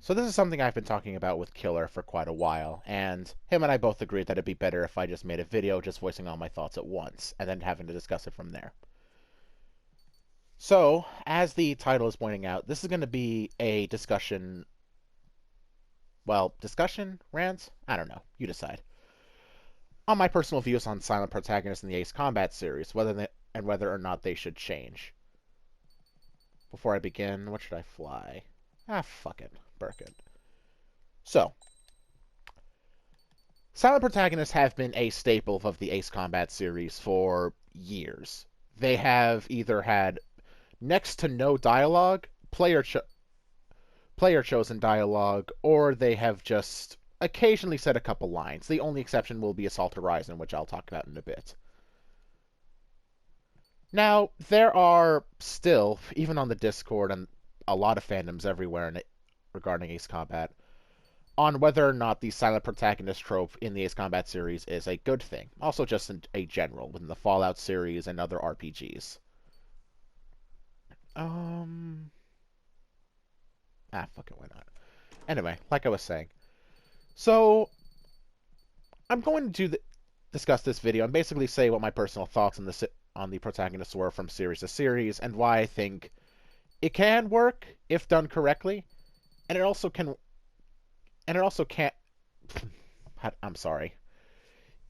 So this is something I've been talking about with Killer for quite a while, and him and I both agreed that it'd be better if I just made a video just voicing all my thoughts at once, and then having to discuss it from there. So, as the title is pointing out, this is going to be a discussion... Well, discussion? Rant? I don't know. You decide. On my personal views on silent protagonists in the Ace Combat series, whether or not they should change. Before I begin, what should I fly? Fuck it. Birkin. So, silent protagonists have been a staple of the Ace Combat series for years. They have either had next to no dialogue, player-chosen dialogue, or they have just occasionally said a couple lines. The only exception will be Assault Horizon, which I'll talk about in a bit. Now, there are still, even on the Discord and a lot of fandoms everywhere regarding Ace Combat, on whether or not the silent protagonist trope in the Ace Combat series is a good thing. Also just in a general, within the Fallout series and other RPGs. Fuck it, why not? Anyway, like I was saying. So, I'm going to discuss this video and basically say what my personal thoughts on the protagonists were from series to series, and why I think it can work if done correctly, and it also can't... I'm sorry.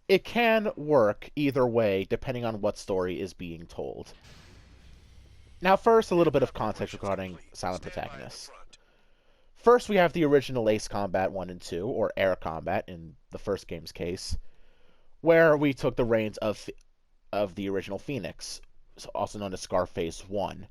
It can work either way, depending on what story is being told. Now first, a little bit of context regarding silent protagonists. First, we have the original Ace Combat 1 and 2, or Air Combat in the first game's case, where we took the reins of the original Phoenix, also known as Scarface 1.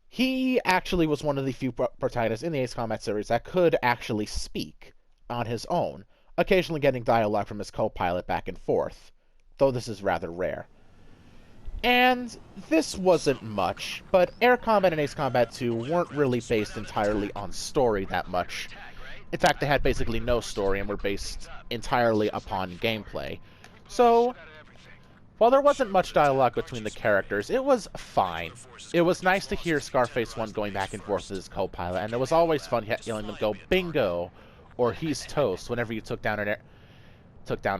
He actually was one of the few protagonists in the Ace Combat series that could actually speak on his own, occasionally getting dialogue from his co-pilot back and forth, though this is rather rare. And this wasn't much, but Air Combat and Ace Combat 2 weren't really based entirely on story that much. In fact, they had basically no story and were based entirely upon gameplay. So, while there wasn't much dialogue between the characters, it was fine. It was nice to hear Scarface 1 going back and forth with his co-pilot, and it was always fun yelling them go, bingo, or he's toast, whenever you took down a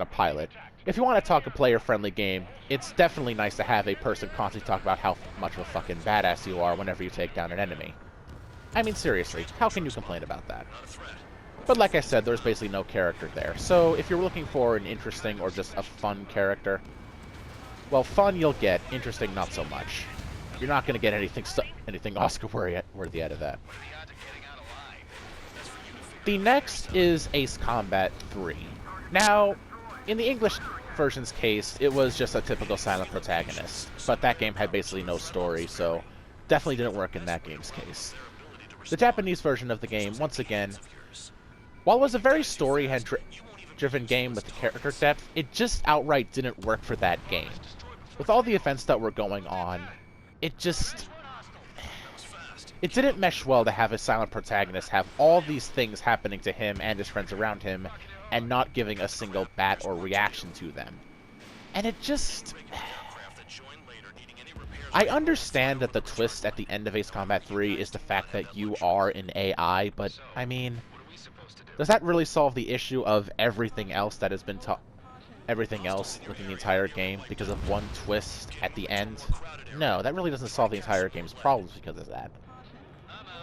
pilot. If you want to talk a player-friendly game, it's definitely nice to have a person constantly talk about how much of a fucking badass you are whenever you take down an enemy. I mean, seriously, how can you complain about that? But like I said, there's basically no character there, so if you're looking for an interesting or just a fun character, well, fun you'll get, interesting not so much. You're not going to get anything Oscar-worthy out of that. The next is Ace Combat 3. Now, in the English version's case, it was just a typical silent protagonist, but that game had basically no story, so definitely didn't work in that game's case. The Japanese version of the game, once again, while it was a very story-driven game with the character depth, it just outright didn't work for that game. With all the events that were going on, it didn't mesh well to have a silent protagonist have all these things happening to him and his friends around him, and not giving a single bat or reaction to them. And it just... I understand that the twist at the end of Ace Combat 3 is the fact that you are an AI, but, I mean, does that really solve the issue of everything else that has been everything else within the entire game because of one twist at the end? No, that really doesn't solve the entire game's problems because of that.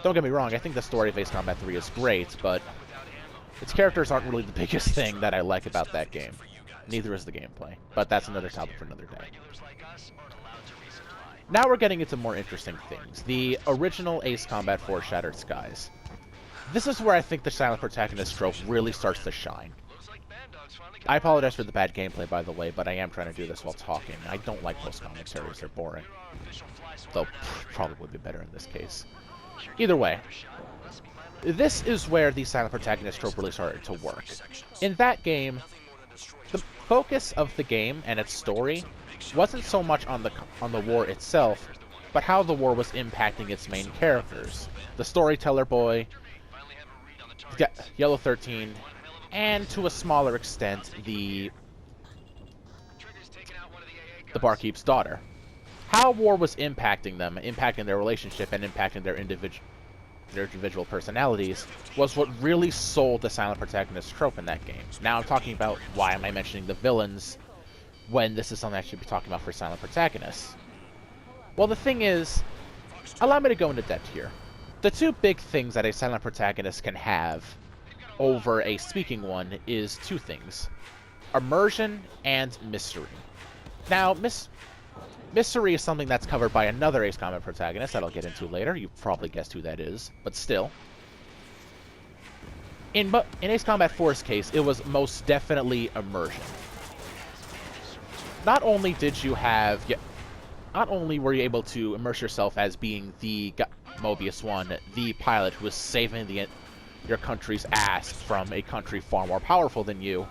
Don't get me wrong, I think the story of Ace Combat 3 is great, but its characters aren't really the biggest thing that I like about that game. Neither is the gameplay, but that's another topic for another day. Now we're getting into more interesting things. The original Ace Combat 4 Shattered Skies. This is where I think the silent protagonist trope really starts to shine. I apologize for the bad gameplay, by the way, but I am trying to do this while talking. I don't like most commentaries, they're boring. Though, probably would be better in this case. Either way, this is where the silent protagonist trope really started to work. In that game, the focus of the game and its story wasn't so much on the war itself, but how the war was impacting its main characters. The storyteller boy, Yellow 13, and to a smaller extent, the barkeep's daughter. How war was impacting them, impacting their relationship, and impacting their their individual personalities, was what really sold the silent protagonist trope in that game. Now I'm talking about why am I mentioning the villains when this is something I should be talking about for silent protagonists. Well, the thing is, allow me to go into depth here. The two big things that a silent protagonist can have over a speaking one is two things: immersion and mystery. Now, mystery is something that's covered by another Ace Combat protagonist that I'll get into later. You probably guessed who that is, but still. In Ace Combat 4's case, it was most definitely immersion. Not only were you able to immerse yourself as being the Mobius 1, the pilot who was saving your country's ass from a country far more powerful than you,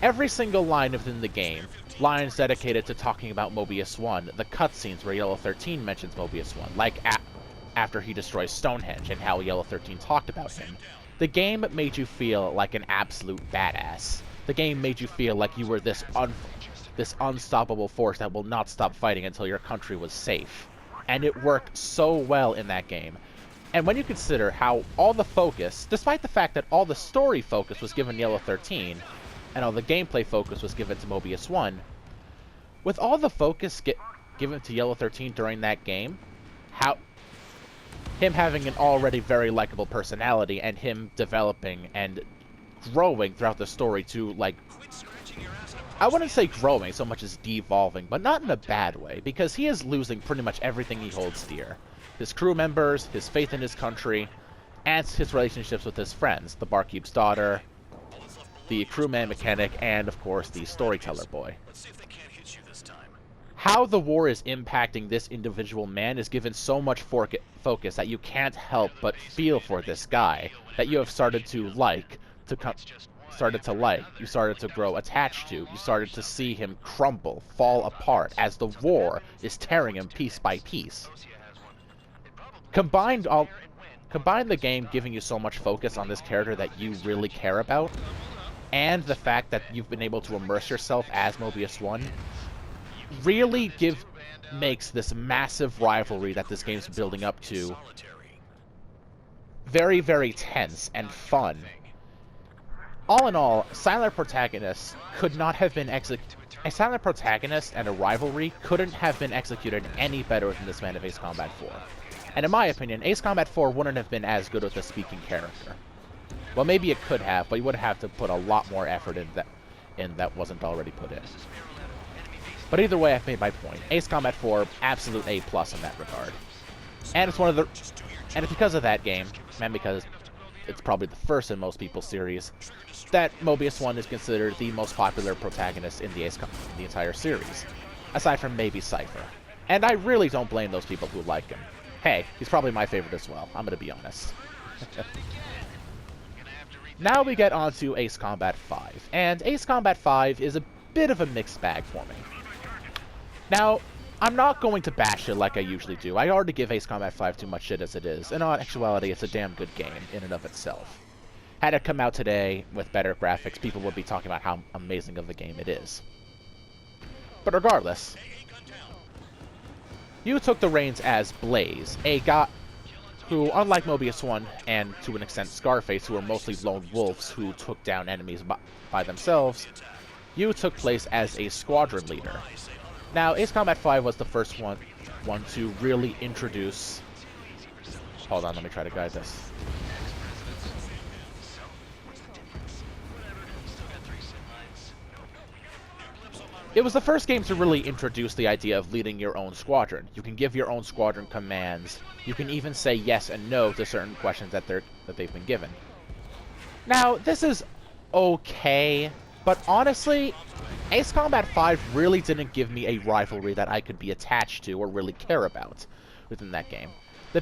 every single line within the game, lines dedicated to talking about Mobius 1, the cutscenes where Yellow 13 mentions Mobius 1, like after he destroys Stonehenge and how Yellow 13 talked about him, the game made you feel like an absolute badass. The game made you feel like you were this unstoppable force that will not stop fighting until your country was safe. And it worked so well in that game. And when you consider how all the focus, despite the fact that all the story focus was given Yellow 13, and all the gameplay focus was given to Mobius 1, with all the focus given to Yellow 13 during that game, him having an already very likable personality, and him developing and growing throughout the story to, like, I wouldn't say growing so much as devolving, but not in a bad way, because he is losing pretty much everything he holds dear. His crew members, his faith in his country, and his relationships with his friends, the barkeep's daughter, the crewman mechanic, and, of course, the storyteller boy. How the war is impacting this individual man is given so much focus that you can't help but feel for this guy that you have started to like, you started to grow attached to, you started to see him crumble, fall apart, as the war is tearing him piece by piece. Combine the game giving you so much focus on this character that you really care about, and the fact that you've been able to immerse yourself as Mobius 1, really makes this massive rivalry that this game's building up to very, very tense and fun. All in all, a silent protagonist and a rivalry couldn't have been executed any better than this man of Ace Combat 4. And in my opinion, Ace Combat 4 wouldn't have been as good with a speaking character. Well, maybe it could have, but you would have to put a lot more effort in that wasn't already put in. But either way, I've made my point. Ace Combat 4, absolute A+ in that regard. And it's because of that game, and because it's probably the first in most people's series, that Mobius 1 is considered the most popular protagonist in the entire series, aside from maybe Cypher. And I really don't blame those people who like him. Hey, he's probably my favorite as well, I'm gonna be honest. Now we get on to Ace Combat 5, and Ace Combat 5 is a bit of a mixed bag for me. Now, I'm not going to bash it like I usually do. I already give Ace Combat 5 too much shit as it is. In all actuality, it's a damn good game in and of itself. Had it come out today with better graphics, people would be talking about how amazing of a game it is. But regardless, you took the reins as Blaze, a guy who, unlike Mobius 1 and to an extent Scarface, who were mostly lone wolves who took down enemies by themselves, you took place as a squadron leader. Now, Ace Combat 5 was the first one to really introduce... Hold on, let me try to guide this. It was the first game to really introduce the idea of leading your own squadron. You can give your own squadron commands. You can even say yes and no to certain questions that they've been given. Now, this is okay, but honestly, Ace Combat 5 really didn't give me a rivalry that I could be attached to or really care about within that game. The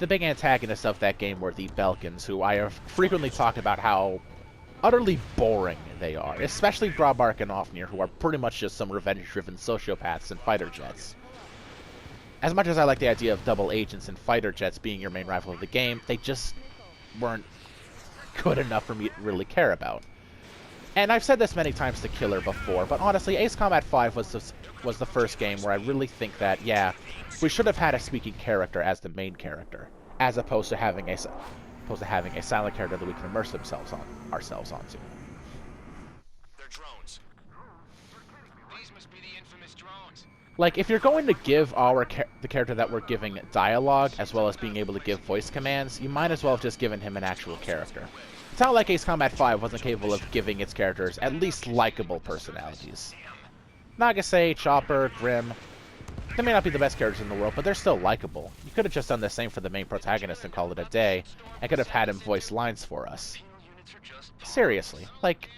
big antagonists of that game were the Belkans, who I have frequently talked about how utterly boring they are, especially Grabark and Ofnir, who are pretty much just some revenge-driven sociopaths and fighter jets. As much as I like the idea of double agents and fighter jets being your main rival of the game, they just weren't good enough for me to really care about. And I've said this many times to Killer before, but honestly, Ace Combat 5 was the first game where I really think that, yeah, we should have had a speaking character as the main character. as opposed to having a silent character that we can immerse ourselves onto. They're drones. These must be the infamous drones. Like, if you're going to give the character that we're giving dialogue, as well as being able to give voice commands, you might as well have just given him an actual character. It's not like Ace Combat 5 wasn't capable of giving its characters at least likable personalities. Nagase, Chopper, Grim, they may not be the best characters in the world, but they're still likable. You could have just done the same for the main protagonist and called it a day, and could have had him voice lines for us. Seriously, like,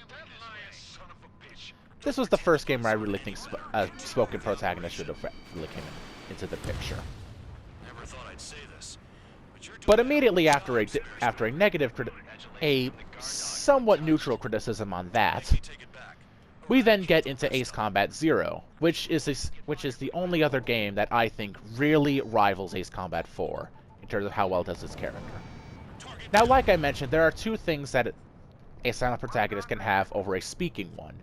this was the first game where I really think a spoken protagonist should have really came into the picture. Never thought I'd say this, but immediately after a negative, a somewhat neutral criticism on that, we then get into Ace Combat Zero, which is the only other game that I think really rivals Ace Combat 4 in terms of how well it does its character. Now, like I mentioned, there are two things that a silent protagonist can have over a speaking one: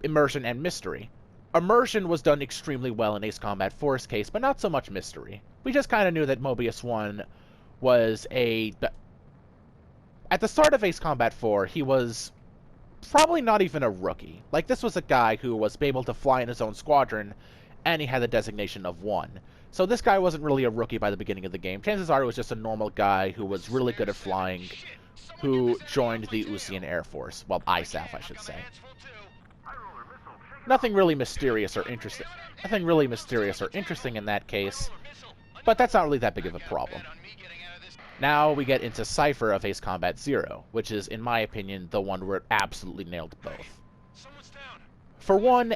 immersion and mystery. Immersion was done extremely well in Ace Combat 4's case, but not so much mystery. We just kind of knew that Mobius 1 was at the start of Ace Combat 4, he was probably not even a rookie. Like, this was a guy who was able to fly in his own squadron, and he had the designation of 1. So this guy wasn't really a rookie by the beginning of the game. Chances are he was just a normal guy who was really good at flying, who joined the Usian Air Force. Well, ISAF, I should say. Nothing really mysterious or interesting. Nothing really mysterious or interesting in that case, but that's not really that big of a problem. Now we get into Cypher of Ace Combat Zero, which is, in my opinion, the one where it absolutely nailed both. For one,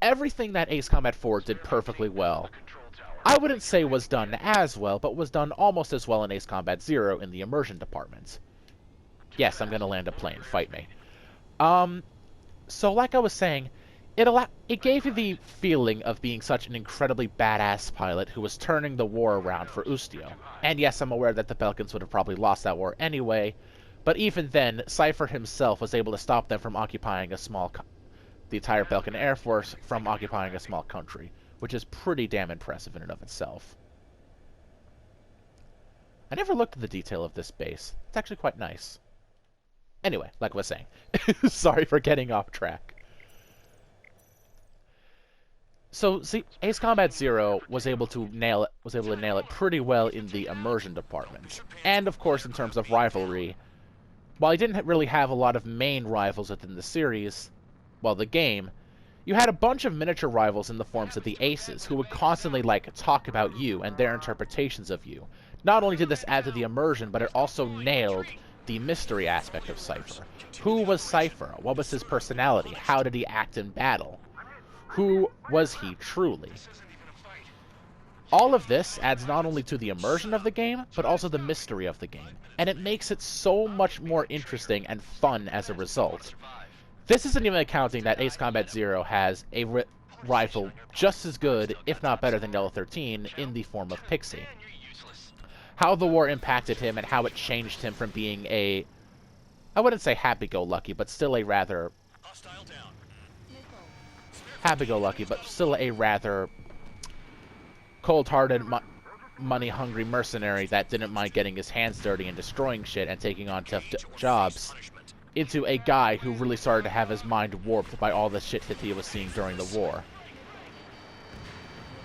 everything that Ace Combat 4 did perfectly well, I wouldn't say was done as well, but was done almost as well in Ace Combat Zero in the immersion department. Yes, I'm gonna land a plane. Fight me. So like I was saying, it gave you the feeling of being such an incredibly badass pilot who was turning the war around for Ustio. And yes, I'm aware that the Belkans would have probably lost that war anyway, but even then, Cypher himself was able to stop them from occupying the entire Belkan Air Force from occupying a small country, which is pretty damn impressive in and of itself. I never looked at the detail of this base. It's actually quite nice. Anyway, like I was saying, sorry for getting off track. So, see, Ace Combat Zero was able to nail it pretty well in the immersion department. And, of course, in terms of rivalry, while he didn't really have a lot of main rivals within the series, well, the game, you had a bunch of miniature rivals in the forms of the Aces, who would constantly, like, talk about you and their interpretations of you. Not only did this add to the immersion, but it also nailed the mystery aspect of Cypher. Who was Cypher? What was his personality? How did he act in battle? Who was he truly? All of this adds not only to the immersion of the game, but also the mystery of the game, and it makes it so much more interesting and fun as a result. This isn't even accounting that Ace Combat Zero has a rival just as good, if not better than Yellow 13, in the form of Pixie. How the war impacted him and how it changed him from being I wouldn't say happy-go-lucky, but still a rather happy-go-lucky, but still a rather cold-hearted, money-hungry mercenary that didn't mind getting his hands dirty and destroying shit and taking on tough jobs, into a guy who really started to have his mind warped by all the shit that he was seeing during the war.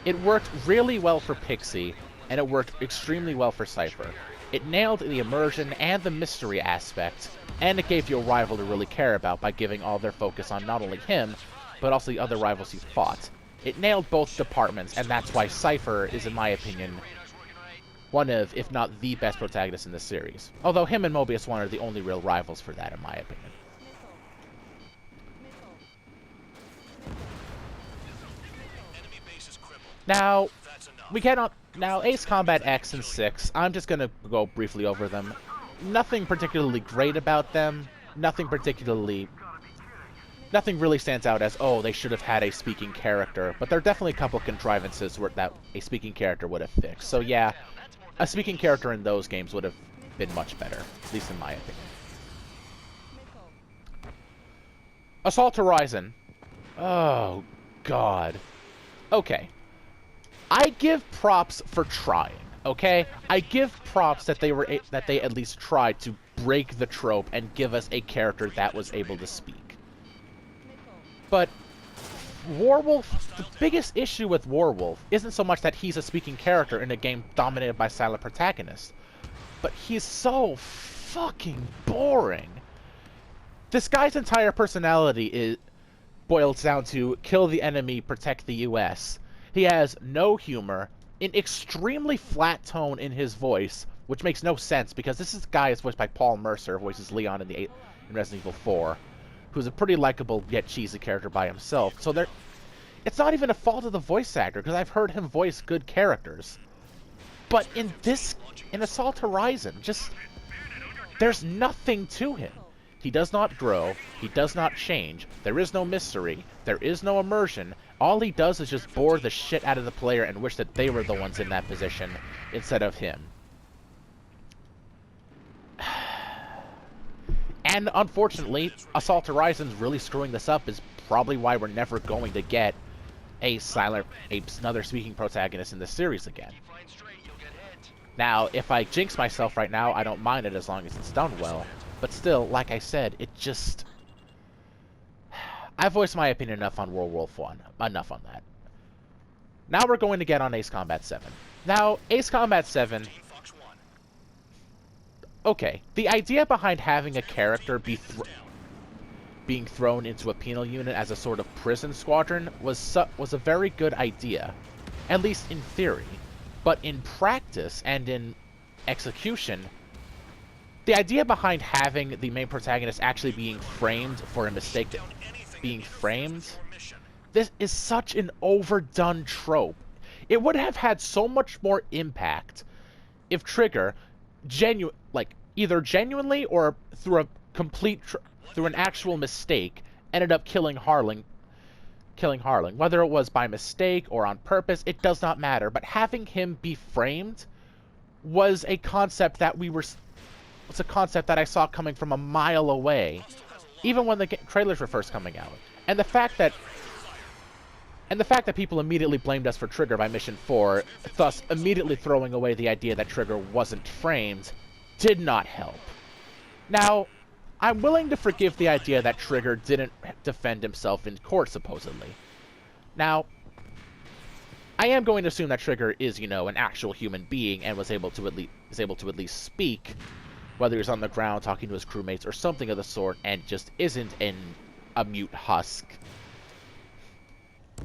It worked really well for Pixie, and it worked extremely well for Cypher. It nailed the immersion and the mystery aspect, and it gave you a rival to really care about by giving all their focus on not only him, but also the other rivals he fought. It nailed both departments, and that's why Cypher is, in my opinion, one of, if not the best protagonist in the series. Although him and Mobius 1 are the only real rivals for that, in my opinion. Now, Ace Combat X and 6, I'm just gonna go briefly over them. Nothing particularly great about them. Nothing really stands out as, oh, they should have had a speaking character, but there are definitely a couple contrivances that a speaking character would have fixed. So yeah, a speaking character in those games would have been much better, at least in my opinion. Assault Horizon. Oh, God. Okay. I give props for trying. Okay, I give props that that they at least tried to break the trope and give us a character that was able to speak. But Warwolf, the biggest issue with Warwolf isn't so much that he's a speaking character in a game dominated by silent protagonists, but he's so fucking boring. This guy's entire personality boils down to kill the enemy, protect the US. He has no humor, an extremely flat tone in his voice, which makes no sense because this guy is voiced by Paul Mercer, who voices Leon in Resident Evil 4, who's a pretty likable yet cheesy character by himself. So it's not even a fault of the voice actor, because I've heard him voice good characters. But in Assault Horizon, there's nothing to him. He does not grow, he does not change, there is no mystery, there is no immersion. All he does is just bore the shit out of the player and wish that they were the ones in that position instead of him. And unfortunately, Assault Horizon's really screwing this up is probably why we're never going to get another speaking protagonist in the series again. Now, if I jinx myself right now, I don't mind it as long as it's done well. But still, like I said, I voiced my opinion enough on World War 1. Enough on that. Now we're going to get on Ace Combat 7. Now, Ace Combat 7... Okay, the idea behind having a character being thrown into a penal unit as a sort of prison squadron was a very good idea. At least in theory. But in practice and in execution... The idea behind having the main protagonist actually being framed for a mistake being framed, this is such an overdone trope. It would have had so much more impact if Trigger either genuinely or through an actual mistake ended up killing Harling. Whether it was by mistake or on purpose, it does not matter. But having him be framed was a concept that it's a concept that I saw coming from a mile away, even when the trailers were first coming out. And the fact that people immediately blamed us for Trigger by Mission 4, thus immediately throwing away the idea that Trigger wasn't framed, did not help. Now, I'm willing to forgive the idea that Trigger didn't defend himself in court, supposedly. Now, I am going to assume that Trigger is, an actual human being and was able to at least speak, whether he's on the ground talking to his crewmates or something of the sort, and just isn't a mute husk.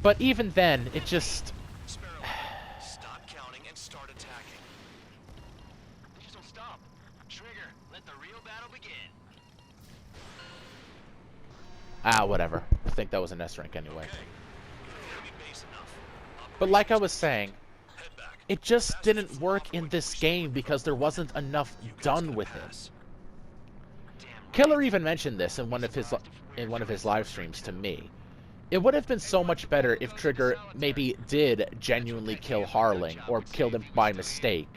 But even then, it just... Sparrow, stop counting and start attacking. Please don't stop. Trigger, let the real battle begin. Whatever. I think that was an S-rank anyway. It'll be base enough. But like I was saying, Head back. it just didn't work in this game because there wasn't enough done with it. Killer even mentioned this in one of his live streams to me. It would have been so much better if Trigger maybe did genuinely kill Harling, or killed him by mistake,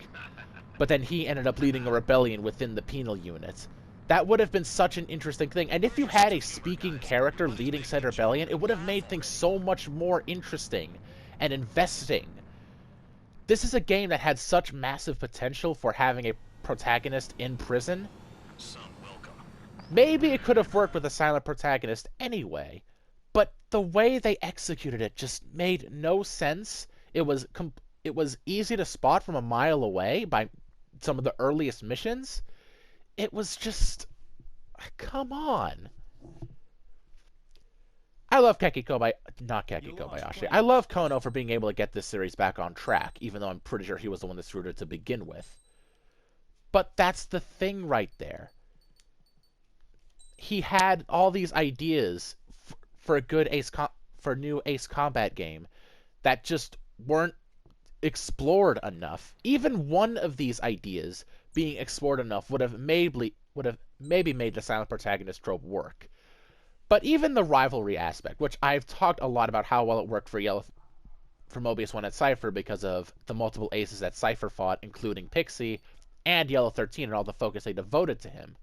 but then he ended up leading a rebellion within the penal unit. That would have been such an interesting thing, and if you had a speaking character leading said rebellion, it would have made things so much more interesting and investing. This is a game that had such massive potential for having a protagonist in prison. Maybe it could have worked with a silent protagonist anyway, but the way they executed it just made no sense. It was easy to spot from a mile away by some of the earliest missions. It was just... come on. I love not Keki Kobayashi. I love Kono for being able to get this series back on track, even though I'm pretty sure he was the one that screwed it to begin with. But that's the thing right there. He had all these ideas for a good new Ace Combat game that just weren't explored enough. Even one of these ideas being explored enough would have maybe made the silent protagonist trope work. But even the rivalry aspect, which I've talked a lot about how well it worked for Mobius 1 at Cypher because of the multiple aces that Cypher fought, including Pixie and Yellow 13 and all the focus they devoted to him.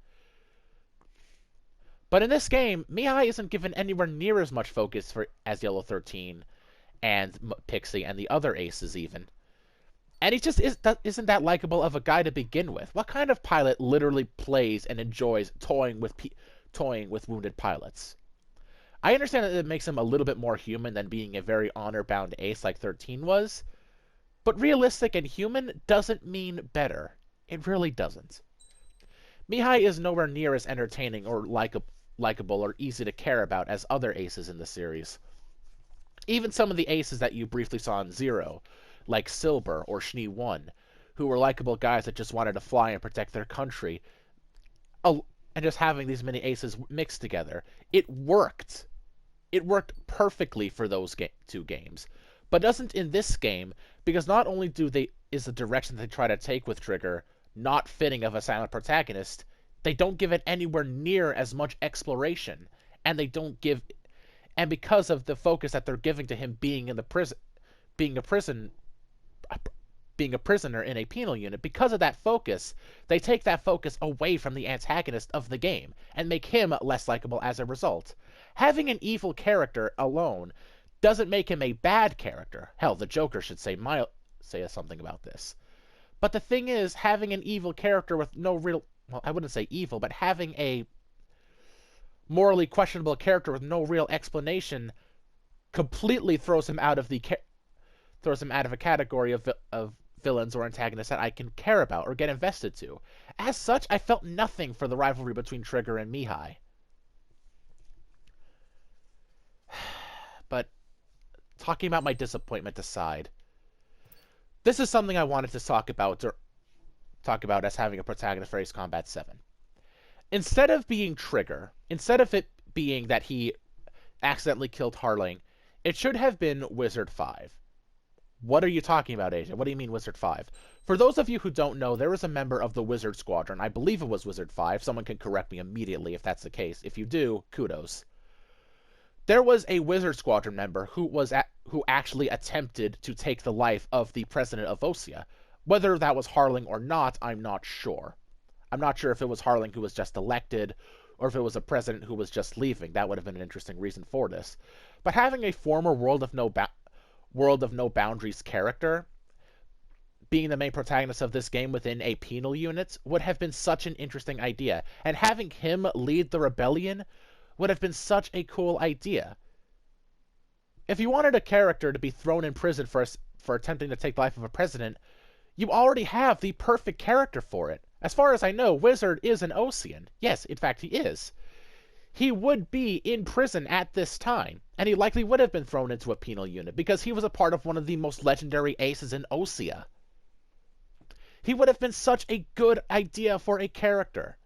But in this game, Mihai isn't given anywhere near as much focus as Yellow 13 and Pixie and the other aces even. And he just isn't that likable of a guy to begin with. What kind of pilot literally plays and enjoys toying with wounded pilots? I understand that it makes him a little bit more human than being a very honor-bound ace like 13 was, but realistic and human doesn't mean better. It really doesn't. Mihai is nowhere near as entertaining or likable or easy to care about as other aces in the series. Even some of the aces that you briefly saw in Zero, like Silber or Schnee 1, who were likable guys that just wanted to fly and protect their country, and just having these many aces mixed together, it worked. It worked perfectly for those two games, but doesn't in this game, because not only is the direction they try to take with Trigger not fitting of a silent protagonist, they don't give it anywhere near as much exploration, and because of the focus that they're giving to him being in the prison, being a prisoner in a penal unit, because of that focus, they take that focus away from the antagonist of the game and make him less likable as a result. Having an evil character alone doesn't make him a bad character. Hell, the Joker should say something about this. But the thing is, having an evil character with no real... Well, I wouldn't say evil, but having a morally questionable character with no real explanation completely throws him out of a category of villains or antagonists that I can care about or get invested to. As such, I felt nothing for the rivalry between Trigger and Mihai. But talking about my disappointment aside, this is something I wanted to talk about as having a protagonist for Ace Combat 7. Instead of being Trigger, instead of it being that he accidentally killed Harling, it should have been Wizard 5. What are you talking about, Asia? What do you mean Wizard 5? For those of you who don't know, there was a member of the Wizard Squadron. I believe it was Wizard 5. Someone can correct me immediately if that's the case. If you do, kudos. There was a Wizard Squadron member who actually attempted to take the life of the president of Osea. Whether that was Harling or not, I'm not sure. I'm not sure if it was Harling who was just elected, or if it was a president who was just leaving. That would have been an interesting reason for this. But having a former World of No Boundaries character being the main protagonist of this game within a penal unit would have been such an interesting idea. And having him lead the rebellion would have been such a cool idea. If you wanted a character to be thrown in prison for attempting to take the life of a president, you already have the perfect character for it. As far as I know, Wizard is an Osean. Yes, in fact, he is. He would be in prison at this time, and he likely would have been thrown into a penal unit because he was a part of one of the most legendary aces in Osea. He would have been such a good idea for a character.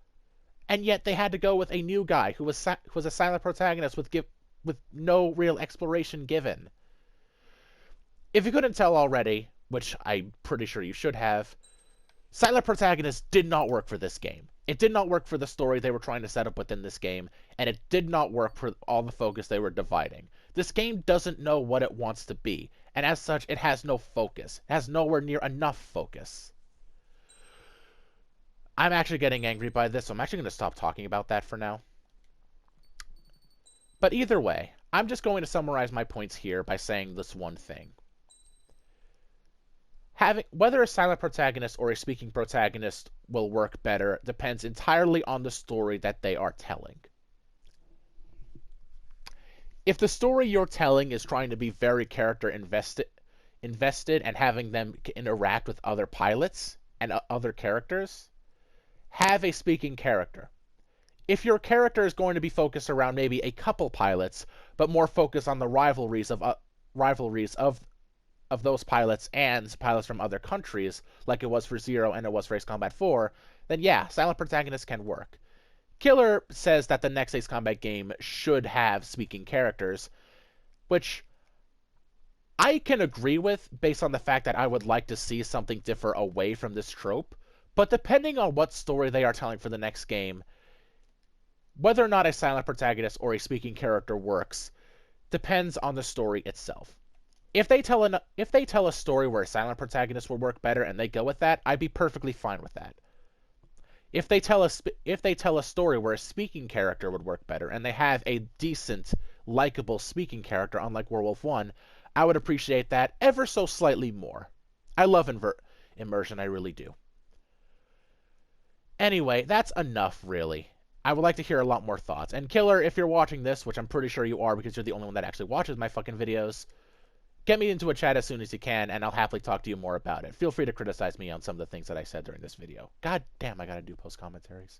And yet they had to go with a new guy who was a silent protagonist with no real exploration given. If you couldn't tell already, which I'm pretty sure you should have, silent protagonist did not work for this game. It did not work for the story they were trying to set up within this game, and it did not work for all the focus they were dividing. This game doesn't know what it wants to be, and as such, it has no focus. It has nowhere near enough focus. I'm actually getting angry by this, so I'm actually going to stop talking about that for now. But either way, I'm just going to summarize my points here by saying this one thing. Whether a silent protagonist or a speaking protagonist will work better depends entirely on the story that they are telling. If the story you're telling is trying to be very character invested and having them interact with other pilots and other characters, have a speaking character. If your character is going to be focused around maybe a couple pilots, but more focused on the rivalries of those pilots and pilots from other countries, like it was for Zero and it was for Ace Combat 4, then yeah, silent protagonists can work. Killer says that the next Ace Combat game should have speaking characters, which I can agree with based on the fact that I would like to see something differ away from this trope, but depending on what story they are telling for the next game, whether or not a silent protagonist or a speaking character works depends on the story itself. If they tell a story where a silent protagonist will work better and they go with that, I'd be perfectly fine with that. If they tell a story where a speaking character would work better and they have a decent, likable speaking character, unlike Werewolf 1, I would appreciate that ever so slightly more. I love immersion, I really do. Anyway, that's enough, really. I would like to hear a lot more thoughts. And Killer, if you're watching this, which I'm pretty sure you are because you're the only one that actually watches my fucking videos, get me into a chat as soon as you can, and I'll happily talk to you more about it. Feel free to criticize me on some of the things that I said during this video. God damn, I gotta do post commentaries.